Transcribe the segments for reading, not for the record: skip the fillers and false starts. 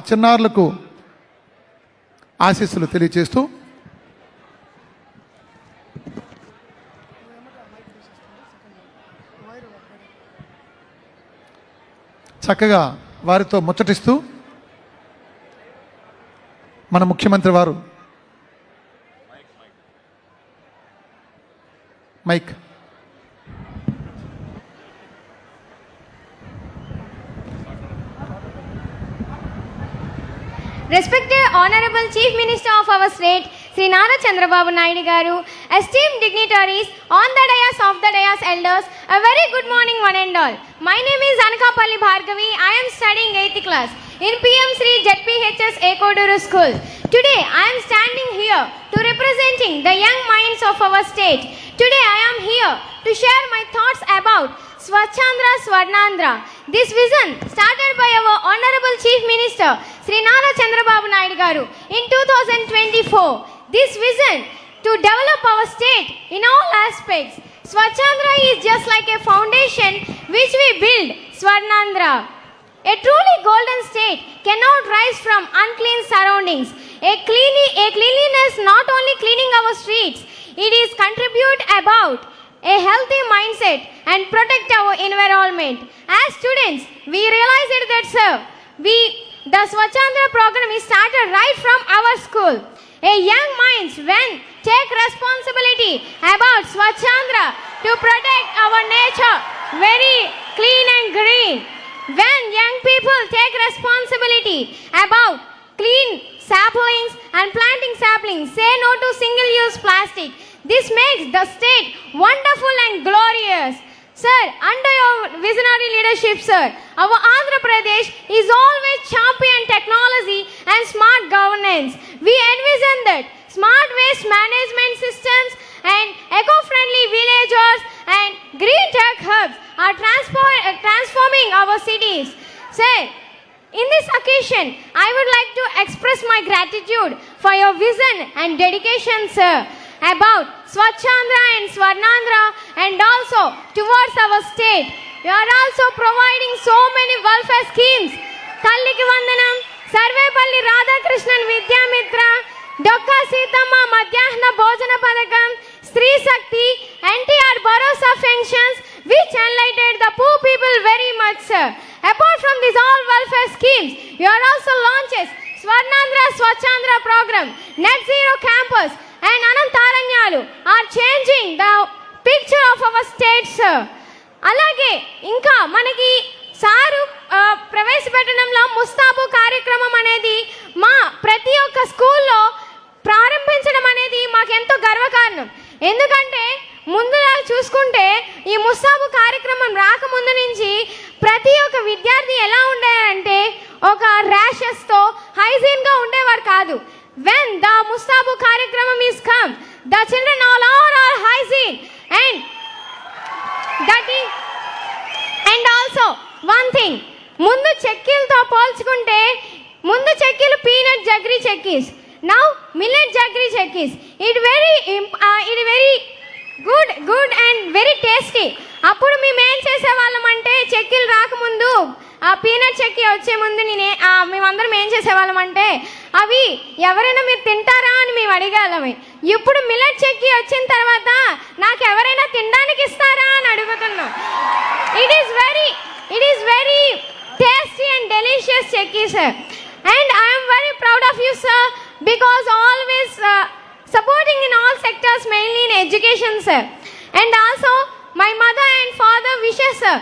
చిన్నారులకు ఆశీస్సులు తెలియజేస్తూ చక్కగా వారితో ముచ్చటిస్తూ మన ముఖ్యమంత్రి వారు mic Respected Honorable Chief Minister of our state, Sri Nara Chandrababu Naidu Garu, esteemed dignitaries, on the dais, off the dais, elders, a very good morning one and all. My name is Anakapalli Bhargavi. I am studying 8th class in PM Sri ZPHS Ekoduru School. Today I am standing here to representing the young minds of our state. Today I am here to share my thoughts about Swachhandra Swarnandhra. This vision started by our Honorable Chief Minister Sri Nara Chandrababu Naidu Garu in 2024. This vision to develop our state in all aspects. Swachhandra is just like a foundation which we build Swarnandhra. A truly golden state cannot rise from unclean surroundings. A cleanliness not only cleaning our streets, it is contribute about a healthy mindset and protect our environment. As students, we realized that the Swachhandra program is started right from our school. A young minds when take responsibility about Swachhandra to protect our nature very clean and green. When young people take responsibility about clean saplings and planting saplings, say no to single-use plastic. This makes the state wonderful and glorious. Sir, under your visionary leadership, sir, our Andhra Pradesh is always champion technology and smart governance. We envision that smart waste management systems and eco-friendly villages and green tech hubs are transforming our cities. Sir, in this occasion, I would like to express my gratitude for your vision and dedication, sir, about Swachhandra and Swarnandhra and also towards our state. You are also providing so many welfare schemes. Talliki Vandanam, Sarvepalli Radhakrishnan Vidyamitra, Dokka Sithamma Madhyahna Bhojana Padakam, Stree Shakti, NTR Bharosa functions which enlightened the poor people very much, sir. Apart from these all welfare schemes, you are also launches Swarnandhra Swachhandra program, Net Zero Campus and Anantaranyalu are changing the picture of our state, sir. అలాగే ఇంకా మనకి sir ప్రవేశపెట్టడంలో ముస్తాబు కార్యక్రమం అనేది మా ప్రతి ఒక్క స్కూల్లో ప్రారంభించడం అనేది మాకెంతో గర్వకారణం. ఎందుకంటే ముందులా చూసుకుంటే ఈ ముస్తాబు కార్యక్రమం రాకముందు నుంచి ప్రతి ఒక్క విద్యార్థి ఎలా ఉండేదంటే ఒక ర్యాషెస్తో హైజీన్గా ఉండేవారు కాదు. When the Mustabu Karikramam is come, the children all are hygiene and also one thing, mundu chekkilto polchukunte mundu chekkil peanut jaggery chekkis, now millet jaggery chekkis. It very good and very tasty. అప్పుడు మేము ఏం చేసేవాళ్ళం అంటే చెక్కీలు రాకముందు ఆ peanut chikki వచ్చే ముందు మేమందరం ఏం చేసేవాళ్ళం అంటే అవి ఎవరైనా మీరు తింటారా అని మేము అడిగేవాళ్ళమే. ఇప్పుడు మిల్లెట్ చెక్కీ వచ్చిన తర్వాత నాకు ఎవరైనా తినడానికి ఇస్తారా అని అడుగుతున్నాం. It is very tasty and delicious chikki, sir. And I'm very proud of you, sir, because always supporting in all sectors, mainly in education, sir. And also my mother and father wishes, sir,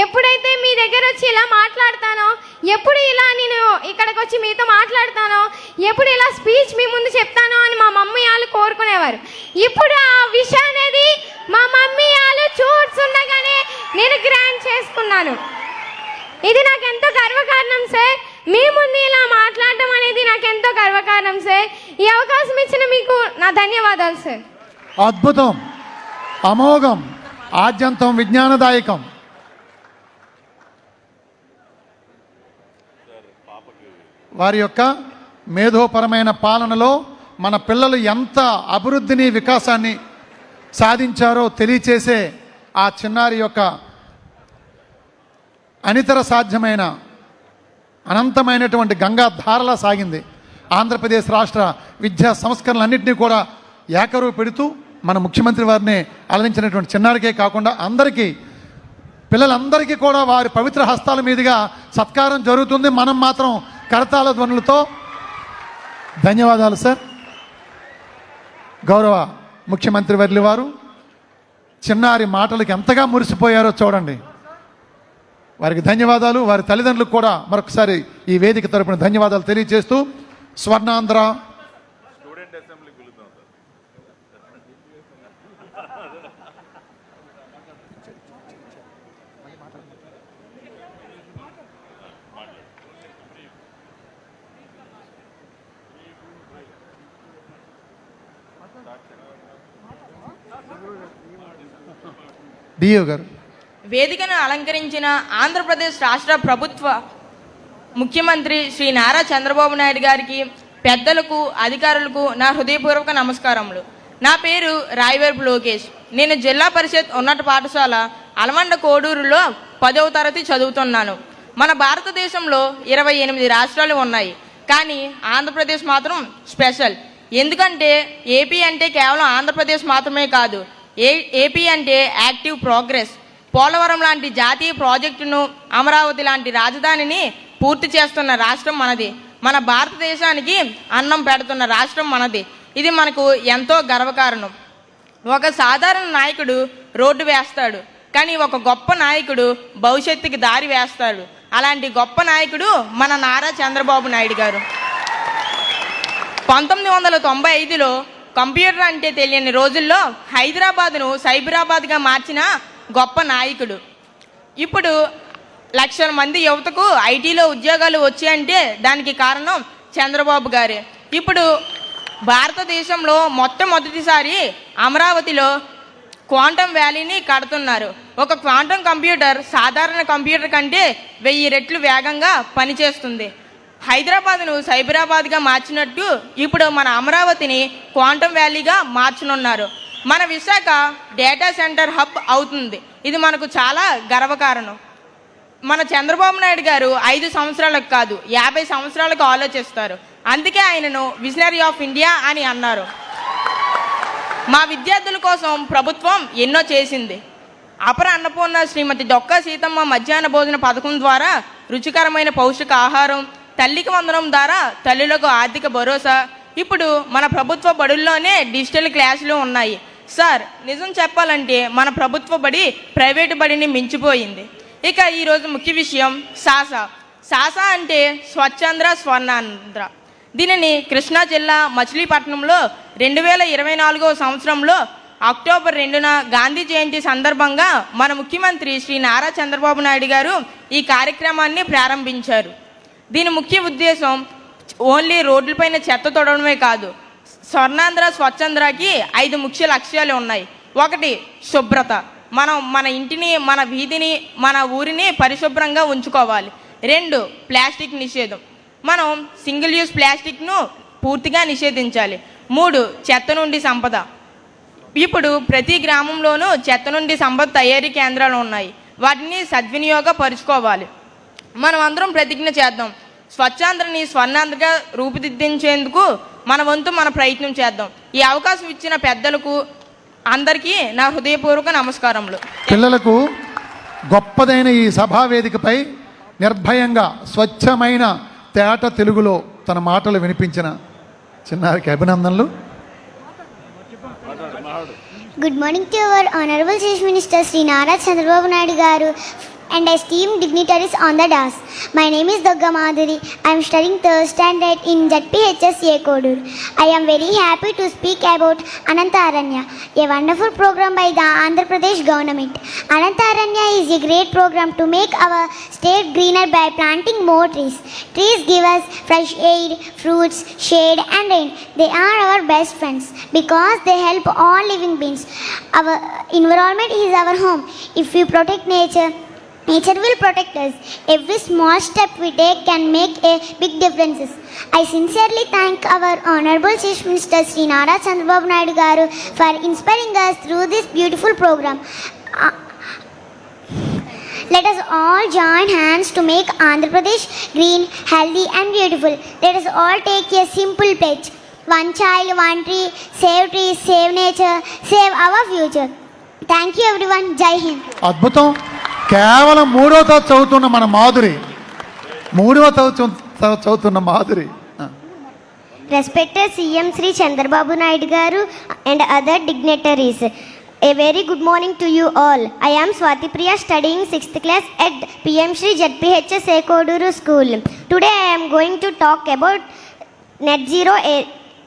ఎప్పుడైతే మీ దగ్గర వచ్చి ఇలా మాట్లాడతానో, ఎప్పుడు ఇలా నేను ఇక్కడికి వచ్చి మీతో మాట్లాడతానో, ఎప్పుడు ఇలా స్పీచ్ మీ ముందు చెప్తానో అని మా మమ్మీ వాళ్ళు కోరుకునేవారు. ఇప్పుడు ఆ విషయం అనేది మా మమ్మీ వాళ్ళు చూస్తుండగానే నేను గ్రాండ్ చేసుకున్నాను. ఇది నాకు ఎంతో గర్వకారణం, సార్. మీ ముందు ఇలా మాట్లాడటం అనేది నాకు ఎంతో గర్వకారణం, సార్. ఈ అవకాశం ఇచ్చిన మీకు నా ధన్యవాదాలు, సార్. అద్భుతం, అమోఘం, ఆద్యంతం విజ్ఞానదాయకం. వారి యొక్క మేధోపరమైన పాలనలో మన పిల్లలు ఎంత అభివృద్ధిని వికాసాన్ని సాధించారో తెలియచేసే ఆ చిన్నారి యొక్క అనితర సాధ్యమైన అనంతమైనటువంటి గంగా ధారలా సాగింది. ఆంధ్రప్రదేశ్ రాష్ట్ర విద్యా సంస్కరణలన్నింటినీ కూడా ఏకరువు పెడుతూ మన ముఖ్యమంత్రి వారిని అలరించినటువంటి చిన్నారికే కాకుండా అందరికీ, పిల్లలందరికీ కూడా వారి పవిత్ర హస్తాల మీదుగా సత్కారం జరుగుతుంది. మనం మాత్రం కరతాళ ధ్వనులతో ధన్యవాదాలు సార్. గౌరవ ముఖ్యమంత్రి వర్యులు వారు చిన్నారి మాటలకు ఎంతగా మురిసిపోయారో చూడండి. వారికి ధన్యవాదాలు. వారి తల్లిదండ్రులకు కూడా మరొకసారి ఈ వేదిక తరపున ధన్యవాదాలు తెలియజేస్తూ స్వర్ణాంధ్ర డిఓ గారు వేదికను అలంకరించిన ఆంధ్రప్రదేశ్ రాష్ట్ర ప్రభుత్వ ముఖ్యమంత్రి శ్రీ నారా చంద్రబాబు నాయుడు గారికి, పెద్దలకు, అధికారులకు నా హృదయపూర్వక నమస్కారములు. నా పేరు రాయవరపు లోకేష్. నేను జిల్లా పరిషత్ ఉన్నత పాఠశాల అలమండ కోడూరులో 10వ తరగతి చదువుతున్నాను. మన భారతదేశంలో 28 రాష్ట్రాలు ఉన్నాయి, కానీ ఆంధ్రప్రదేశ్ మాత్రం స్పెషల్. ఎందుకంటే ఏపీ అంటే కేవలం ఆంధ్రప్రదేశ్ మాత్రమే కాదు, ఏపీ అంటే యాక్టివ్ ప్రోగ్రెస్. పోలవరం లాంటి జాతీయ ప్రాజెక్టును, అమరావతి లాంటి రాజధానిని పూర్తి చేస్తున్న రాష్ట్రం మనది. మన భారతదేశానికి అన్నం పెడుతున్న రాష్ట్రం మనది. ఇది మనకు ఎంతో గర్వకారణం. ఒక సాధారణ నాయకుడు రోడ్డు వేస్తాడు, కానీ ఒక గొప్ప నాయకుడు భవిష్యత్తుకి దారి వేస్తాడు. అలాంటి గొప్ప నాయకుడు మన నారా చంద్రబాబు నాయుడు గారు. 1995లో కంప్యూటర్ అంటే తెలియని రోజుల్లో హైదరాబాద్ను సైబరాబాద్గా మార్చిన గొప్ప నాయకుడు. ఇప్పుడు లక్షల మంది యువతకు ఐటీలో ఉద్యోగాలు వచ్చాయంటే దానికి కారణం చంద్రబాబు గారే. ఇప్పుడు భారతదేశంలో మొట్టమొదటిసారి అమరావతిలో క్వాంటమ్ వ్యాలీని కడుతున్నారు. ఒక క్వాంటమ్ కంప్యూటర్ సాధారణ కంప్యూటర్ కంటే 1000 రెట్లు వేగంగా పనిచేస్తుంది. హైదరాబాద్ను సైబరాబాద్గా మార్చినట్టు ఇప్పుడు మన అమరావతిని క్వాంటమ్ వ్యాలీగా మార్చనున్నారు. మన విశాఖ డేటా సెంటర్ హబ్ అవుతుంది. ఇది మనకు చాలా గర్వకారణం. మన చంద్రబాబు నాయుడు గారు 5 సంవత్సరాలకు కాదు 50 సంవత్సరాలకు ఆలోచిస్తారు. అందుకే ఆయనను విజనరీ ఆఫ్ ఇండియా అని అన్నారు. మా విద్యార్థుల కోసం ప్రభుత్వం ఎన్నో చేసింది. అపర అన్నపూర్ణ శ్రీమతి డొక్కా సీతమ్మ మధ్యాహ్న భోజన పథకం ద్వారా రుచికరమైన పౌష్టిక ఆహారం, తల్లికి వందనం ద్వారా తల్లులకు ఆర్థిక భరోసా. ఇప్పుడు మన ప్రభుత్వ బడుల్లోనే డిజిటల్ క్లాసులు ఉన్నాయి. సార్, నిజం చెప్పాలంటే మన ప్రభుత్వ బడి ప్రైవేటు బడిని మించిపోయింది. ఇక ఈరోజు ముఖ్య విషయం సాసా అంటే స్వచ్ఛాంధ్ర స్వర్ణాంధ్ర. దీనిని కృష్ణా జిల్లా మచిలీపట్నంలో 2024వ సంవత్సరంలో అక్టోబర్ 2న గాంధీ జయంతి సందర్భంగా మన ముఖ్యమంత్రి శ్రీ నారా చంద్రబాబు నాయుడు గారు ఈ కార్యక్రమాన్ని ప్రారంభించారు. దీని ముఖ్య ఉద్దేశం ఓన్లీ రోడ్లపైన చెత్త తొడవడమే కాదు, స్వర్ణాంధ్ర స్వచ్ఛాంధ్రకి 5 ముఖ్య లక్ష్యాలు ఉన్నాయి. 1, శుభ్రత. మనం మన ఇంటిని, మన వీధిని, మన ఊరిని పరిశుభ్రంగా ఉంచుకోవాలి. 2, ప్లాస్టిక్ నిషేధం. మనం సింగిల్ యూజ్ ప్లాస్టిక్ను పూర్తిగా నిషేధించాలి. 3, చెత్త నుండి సంపద. ఇప్పుడు ప్రతి గ్రామంలోనూ చెత్త నుండి సంపద తయారీ కేంద్రాలు ఉన్నాయి. వాటిని సద్వినియోగపరుచుకోవాలి. మనం అందరం ప్రతిజ్ఞ చేద్దాం, స్వచ్ఛాంధ్రని స్వర్ణాంధ్రగా రూపుదిద్దించేందుకు మన వంతు మన ప్రయత్నం చేద్దాం. ఈ అవకాశం ఇచ్చిన పెద్దలకు అందరికీ నా హృదయపూర్వక నమస్కారములు. పిల్లలకు గొప్పదైన ఈ సభా వేదికపై నిర్భయంగా స్వచ్ఛమైన తేట తెలుగులో తన మాటలు వినిపించిన చిన్నారికి అభినందనలు. Good morning to our Honorable Chief Minister Sri Nara Chandrababu Naidu Garu and esteemed dignitaries on the dais. My name is Dugga Madhuri. I am studying 3rd standard in ZPHS Kodur. I am very happy to speak about Anantaranya, a wonderful program by the Andhra Pradesh government. Anantaranya is a great program to make our state greener by planting more trees. Trees give us fresh air, fruits, shade and rain. They are our best friends because they help all living beings. Our environment is our home. If we protect nature, nature will protect us. Every small step we take can make a big difference. I sincerely thank our Honorable Chief Minister Sri Nara Chandrababu Naidu Garu for inspiring us through this beautiful program. Let us all join hands to make Andhra Pradesh green, healthy and beautiful. Let us all take a simple pledge. One child, one tree, save trees, save nature, save our future. Thank you everyone. Jai Hind. అద్భుతం. కేవలం 3వ తరగతి చదువుతున్న మన మాధురి, 3వ తరగతి చదువుతున్న Madhuri. Respected CM Sri Chandrababu Naidu Garu and other dignitaries, a very good morning to you all. I am Swati Priya, studying 6th class at PM Shri ZPHS Ekoduru School. Today I am going to talk about Net Zero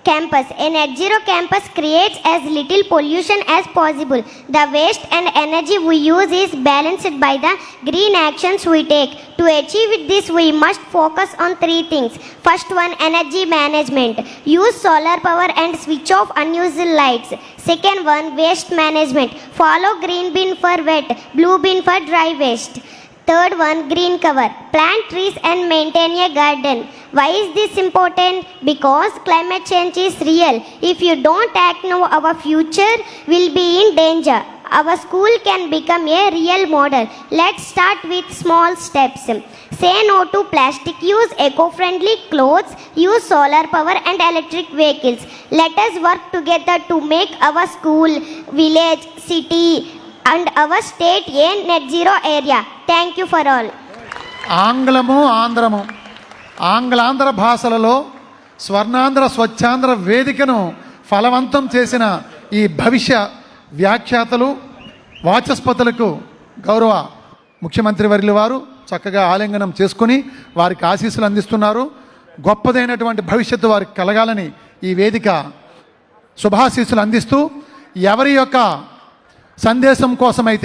Campus. A Net Zero Campus creates as little pollution as possible. The waste and energy we use is balanced by the green actions we take. To achieve this, we must focus on 3 things. First one, energy management. Use solar power and switch off unused lights. Second one, waste management. Follow green bin for wet, blue bin for dry waste. Third one, green cover. Plant trees and maintain a garden. Why is this important? Because climate change is real. If you don't act now, our future will be in danger. Our school can become a real model. Let's start with small steps. Say no to plastic, use eco-friendly clothes, use solar power and electric vehicles. Let us work together to make our school, village, city and our state a net zero area. Thank you for all. ఆంగ్లము ఆంధ్రము, ఆంగ్లాంధ్ర భాషలలో స్వర్ణాంధ్ర స్వచ్ఛాంధ్ర వేదికను ఫలవంతం చేసిన ఈ భవిష్య వ్యాఖ్యాతలు వాచస్పతులకు గౌరవ ముఖ్యమంత్రి వర్యుల వారు చక్కగా ఆలింగనం చేసుకుని వారికి ఆశీస్సులు అందిస్తున్నారు. గొప్పదైనటువంటి భవిష్యత్తు వారికి కలగాలని ఈ వేదిక శుభాశీస్సులు అందిస్తూ ఎవరి యొక్క సందేశం కోసమైతే